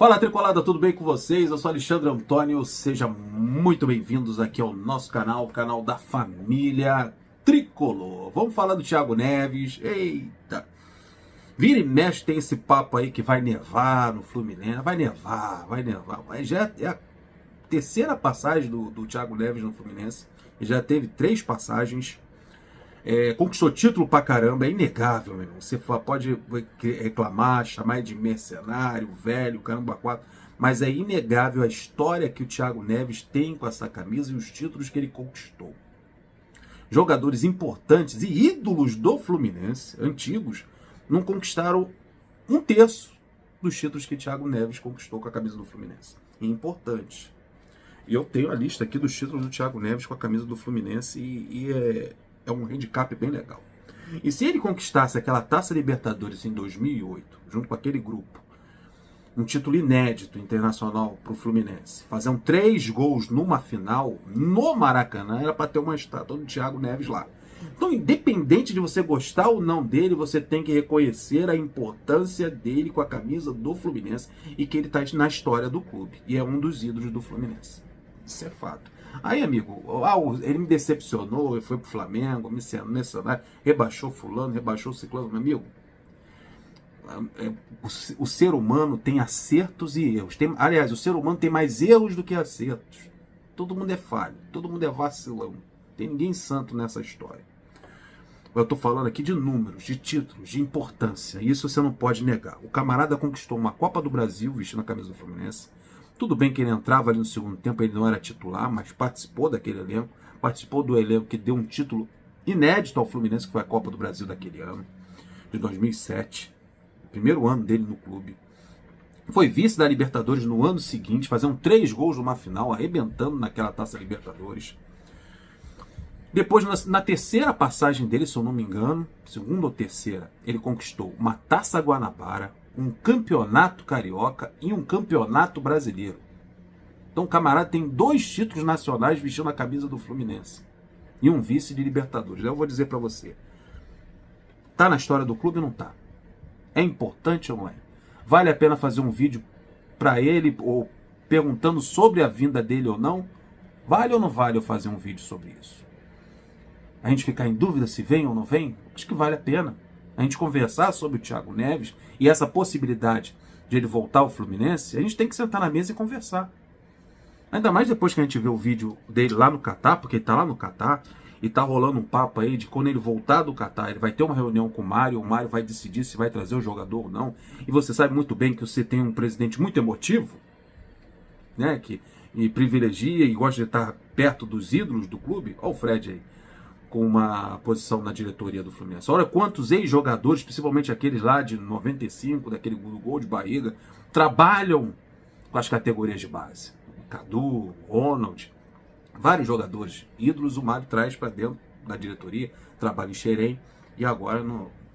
Fala, Tricolada, tudo bem com vocês? Eu sou Alexandre Antônio, sejam muito bem-vindos aqui ao nosso canal, o canal da família Tricolor. Vamos falar do Thiago Neves. Eita! Vira e mexe tem esse papo aí que vai nevar no Fluminense. Vai nevar. Mas já é a terceira passagem do Thiago Neves no Fluminense. Ele já teve 3 passagens. Conquistou título pra caramba, é inegável, meu irmão. Você pode reclamar, chamar ele de mercenário, velho, caramba, 4, mas é inegável a história que o Thiago Neves tem com essa camisa e os títulos que ele conquistou. Jogadores importantes e ídolos do Fluminense, antigos, não conquistaram 1/3 dos títulos que o Thiago Neves conquistou com a camisa do Fluminense. E importantes. E eu tenho a lista aqui dos títulos do Thiago Neves com a camisa do Fluminense é um handicap bem legal. E se ele conquistasse aquela Taça Libertadores em 2008, junto com aquele grupo, um título inédito internacional para o Fluminense, faziam 3 gols numa final no Maracanã, era para ter uma estátua do Thiago Neves lá. Então, independente de você gostar ou não dele, você tem que reconhecer a importância dele com a camisa do Fluminense e que ele está na história do clube. E é um dos ídolos do Fluminense. Isso é fato. Aí, amigo, ele me decepcionou, ele foi pro Flamengo, rebaixou fulano, rebaixou ciclano. Meu amigo, o ser humano tem acertos e erros. Aliás, o ser humano tem mais erros do que acertos. Todo mundo é falho, todo mundo é vacilão. Tem ninguém santo nessa história. Eu estou falando aqui de números, de títulos, de importância. Isso você não pode negar. O camarada conquistou uma Copa do Brasil vestindo a camisa do Fluminense. Tudo bem que ele entrava ali no segundo tempo, ele não era titular, mas participou daquele elenco, participou do elenco que deu um título inédito ao Fluminense, que foi a Copa do Brasil daquele ano, de 2007, o primeiro ano dele no clube. Foi vice da Libertadores no ano seguinte, fazendo 3 gols numa final, arrebentando naquela Taça Libertadores. Depois, na terceira passagem dele, se eu não me engano, segunda ou terceira, ele conquistou uma Taça Guanabara, um campeonato carioca e um campeonato brasileiro. Então o camarada tem 2 títulos nacionais vestindo a camisa do Fluminense. E um vice de Libertadores. Eu vou dizer pra você. Tá na história do clube ou não tá? É importante ou não é? Vale a pena fazer um vídeo pra ele, ou perguntando sobre a vinda dele ou não? Vale ou não vale eu fazer um vídeo sobre isso? A gente ficar em dúvida se vem ou não vem? Acho que vale a pena a gente conversar sobre o Thiago Neves e essa possibilidade de ele voltar ao Fluminense. A gente tem que sentar na mesa e conversar. Ainda mais depois que a gente vê o vídeo dele lá no Catar, porque ele está lá no Catar e está rolando um papo aí de quando ele voltar do Catar, ele vai ter uma reunião com o Mário vai decidir se vai trazer o jogador ou não. E você sabe muito bem que você tem um presidente muito emotivo, né, que privilegia e gosta de estar perto dos ídolos do clube. Olha o Fred aí, com uma posição na diretoria do Fluminense. Olha quantos ex-jogadores, principalmente aqueles lá de 95, daquele gol de barriga, trabalham com as categorias de base. Cadu, Ronald, vários jogadores, ídolos, o Mário traz para dentro da diretoria, trabalha em Xerém e agora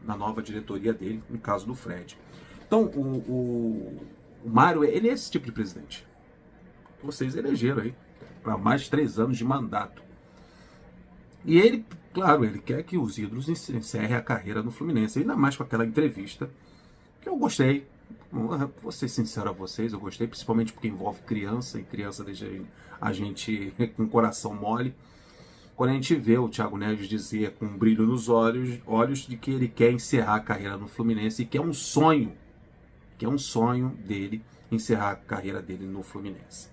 na nova diretoria dele, no caso do Fred. Então, o Mário, ele é esse tipo de presidente que vocês elegeram aí, para mais de 3 anos de mandato. E ele, claro, ele quer que os ídolos encerrem a carreira no Fluminense. Ainda mais com aquela entrevista que eu gostei. Vou ser sincero a vocês, eu gostei, principalmente porque envolve criança, e criança deixa a gente com o coração mole. Quando a gente vê o Thiago Neves dizer com um brilho nos olhos de que ele quer encerrar a carreira no Fluminense e que é um sonho dele encerrar a carreira dele no Fluminense.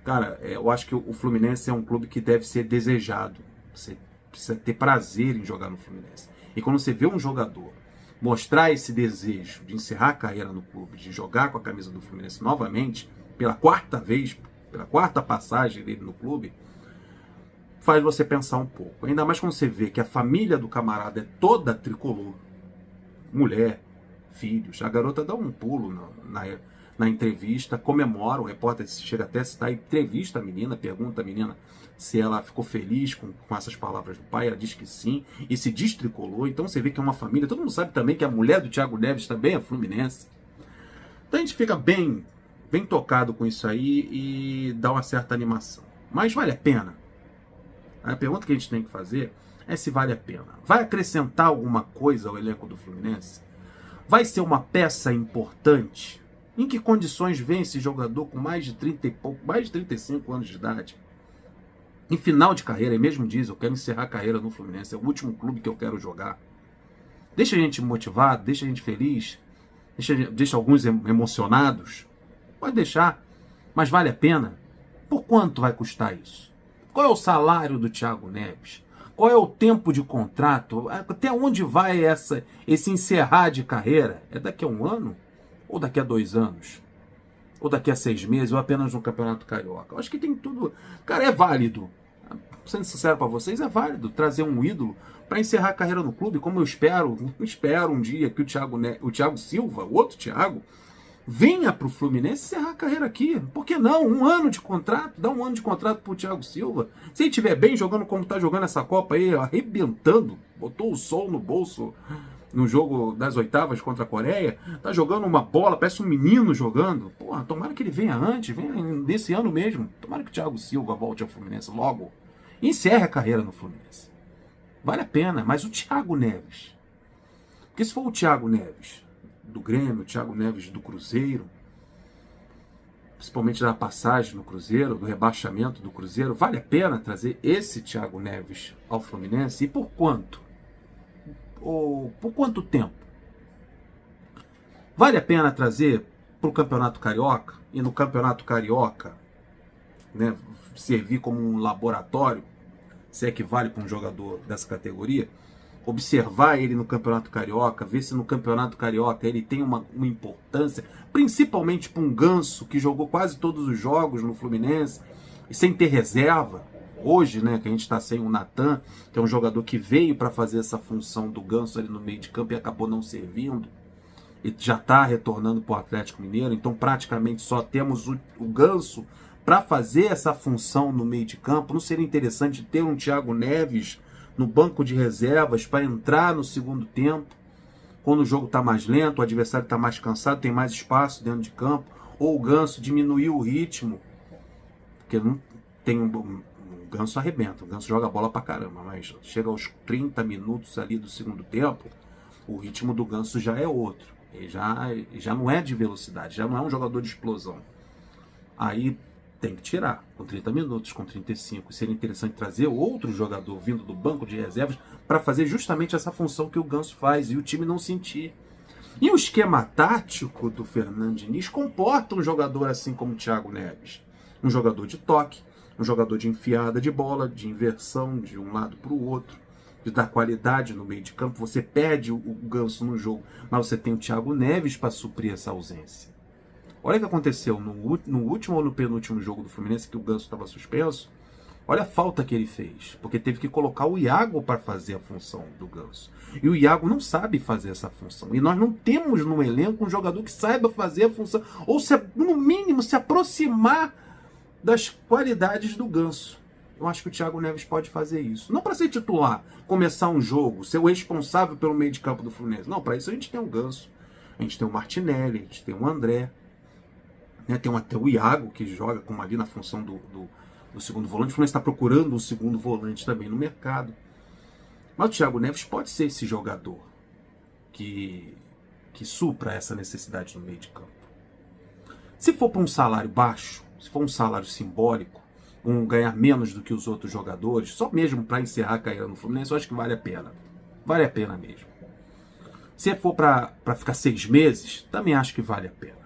Cara, eu acho que o Fluminense é um clube que deve ser desejado. Você precisa ter prazer em jogar no Fluminense. E quando você vê um jogador mostrar esse desejo de encerrar a carreira no clube, de jogar com a camisa do Fluminense novamente, pela 4ª vez, pela 4ª passagem dele no clube, faz você pensar um pouco. Ainda mais quando você vê que a família do camarada é toda tricolor. Mulher, filhos. A garota dá um pulo na entrevista, comemora, o repórter chega até a citar, entrevista a menina, pergunta a menina se ela ficou feliz com essas palavras do pai, ela diz que sim, e se diz tricolor. Então você vê que é uma família, todo mundo sabe também que a mulher do Thiago Neves também é fluminense. Então a gente fica bem tocado com isso aí e dá uma certa animação. Mas vale a pena? A pergunta que a gente tem que fazer é se vale a pena. Vai acrescentar alguma coisa ao elenco do Fluminense? Vai ser uma peça importante? Em que condições vem esse jogador com mais de 30 e pouco, mais de 35 anos de idade? Em final de carreira, ele mesmo diz, eu quero encerrar a carreira no Fluminense, é o último clube que eu quero jogar. Deixa a gente motivado, deixa a gente feliz, deixa alguns emocionados. Pode deixar, mas vale a pena? Por quanto vai custar isso? Qual é o salário do Thiago Neves? Qual é o tempo de contrato? Até onde vai esse encerrar de carreira? É daqui a 1 ano? Ou daqui a 2 anos? Ou daqui a 6 meses? Ou apenas no Campeonato Carioca? Eu acho que tem tudo. Cara, é válido. Sendo sincero para vocês, é válido trazer um ídolo para encerrar a carreira no clube, como eu espero um dia que o Thiago Silva, o outro Thiago, venha para o Fluminense encerrar a carreira aqui. Por que não? 1 ano de contrato, dá 1 ano de contrato para o Thiago Silva. Se ele estiver bem jogando como está jogando essa Copa aí, arrebentando, botou o sol no bolso no jogo das oitavas contra a Coreia, tá jogando uma bola, parece um menino jogando. Porra, tomara que ele venha antes, venha desse ano mesmo. Tomara que o Thiago Silva volte ao Fluminense logo. Encerre a carreira no Fluminense. Vale a pena, mas o Thiago Neves, porque se for o Thiago Neves do Grêmio, o Thiago Neves do Cruzeiro, principalmente da passagem no Cruzeiro, do rebaixamento do Cruzeiro, vale a pena trazer esse Thiago Neves ao Fluminense? E por quanto? Ou por quanto tempo? Vale a pena trazer para o Campeonato Carioca, e no Campeonato Carioca, né, servir como um laboratório, se é que vale para um jogador dessa categoria, observar ele no Campeonato Carioca, ver se no Campeonato Carioca ele tem uma importância, principalmente para um Ganso que jogou quase todos os jogos no Fluminense e sem ter reserva. Hoje, né, que a gente está sem o Natan, que é um jogador que veio para fazer essa função do Ganso ali no meio de campo e acabou não servindo, e já está retornando para o Atlético Mineiro, então praticamente só temos o Ganso para fazer essa função no meio de campo. Não seria interessante ter um Thiago Neves no banco de reservas para entrar no segundo tempo, quando o jogo está mais lento, o adversário está mais cansado, tem mais espaço dentro de campo, ou o Ganso diminuir o ritmo, porque não tem o Ganso arrebenta, o Ganso joga bola pra caramba, mas chega aos 30 minutos ali do segundo tempo, o ritmo do Ganso já é outro, ele já não é de velocidade, já não é um jogador de explosão. Aí tem que tirar, com 30 minutos, com 35. Seria interessante trazer outro jogador vindo do banco de reservas para fazer justamente essa função que o Ganso faz e o time não sentir. E o esquema tático do Fernando Diniz comporta um jogador assim como o Thiago Neves. Um jogador de toque, um jogador de enfiada de bola, de inversão de um lado para o outro, de dar qualidade no meio de campo. Você perde o Ganso no jogo, mas você tem o Thiago Neves para suprir essa ausência. Olha o que aconteceu no último ou no penúltimo jogo do Fluminense, que o Ganso estava suspenso. Olha a falta que ele fez, porque teve que colocar o Iago para fazer a função do Ganso. E o Iago não sabe fazer essa função. E nós não temos no elenco um jogador que saiba fazer a função, ou no mínimo se aproximar das qualidades do Ganso. Eu acho que o Thiago Neves pode fazer isso. Não para ser titular, começar um jogo, ser o responsável pelo meio de campo do Fluminense. Não, para isso a gente tem o Ganso, a gente tem o Martinelli, a gente tem o André. Tem até o Iago, que joga como ali na função do segundo volante. O Fluminense está procurando um segundo volante também no mercado. Mas o Thiago Neves pode ser esse jogador que supra essa necessidade no meio de campo. Se for para um salário baixo, se for um salário simbólico, ganhar menos do que os outros jogadores, só mesmo para encerrar a carreira no Fluminense, eu acho que vale a pena. Vale a pena mesmo. Se for para ficar 6 meses, também acho que vale a pena.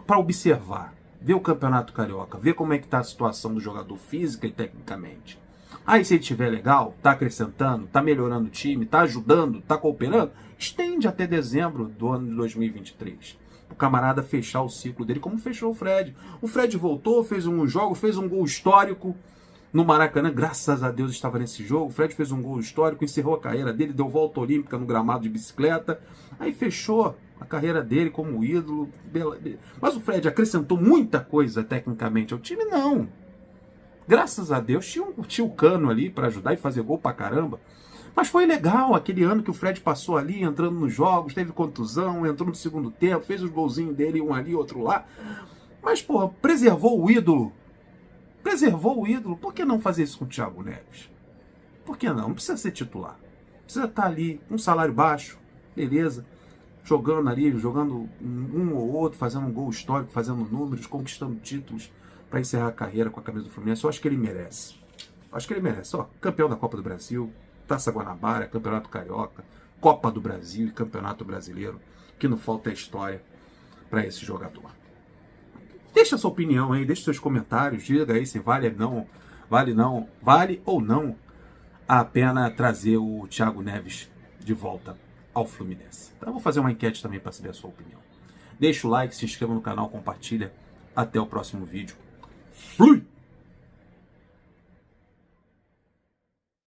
Para observar, ver o Campeonato Carioca, ver como é que está a situação do jogador física e tecnicamente. Aí se ele estiver legal, está acrescentando, está melhorando o time, está ajudando, está cooperando, estende até dezembro do ano de 2023. O camarada fechar o ciclo dele, como fechou o Fred. O Fred voltou, fez um jogo, fez um gol histórico no Maracanã, graças a Deus estava nesse jogo. O Fred fez um gol histórico, encerrou a carreira dele, deu volta olímpica no gramado de bicicleta, aí fechou a carreira dele como ídolo. Mas o Fred acrescentou muita coisa tecnicamente ao time? Não. Graças a Deus tinha o Cano ali para ajudar e fazer gol pra caramba. Mas foi legal aquele ano que o Fred passou ali, entrando nos jogos, teve contusão, entrou no segundo tempo, fez os golzinhos dele, um ali, outro lá. Mas, porra, preservou o ídolo. Preservou o ídolo. Por que não fazer isso com o Thiago Neves? Por que não? Não precisa ser titular. Precisa estar ali, com um salário baixo, beleza. jogando ali, jogando um ou outro, fazendo um gol histórico, fazendo números, conquistando títulos para encerrar a carreira com a camisa do Fluminense. Eu acho que ele merece. Acho que ele merece. Ó, campeão da Copa do Brasil, Taça Guanabara, Campeonato Carioca, Copa do Brasil e Campeonato Brasileiro. Que não falta é história para esse jogador. Deixa a sua opinião aí, deixa seus comentários, diga aí se vale ou não a pena trazer o Thiago Neves de volta ao Fluminense. Então eu vou fazer uma enquete também para saber a sua opinião. Deixa o like, se inscreva no canal, compartilha. Até o próximo vídeo. Fui!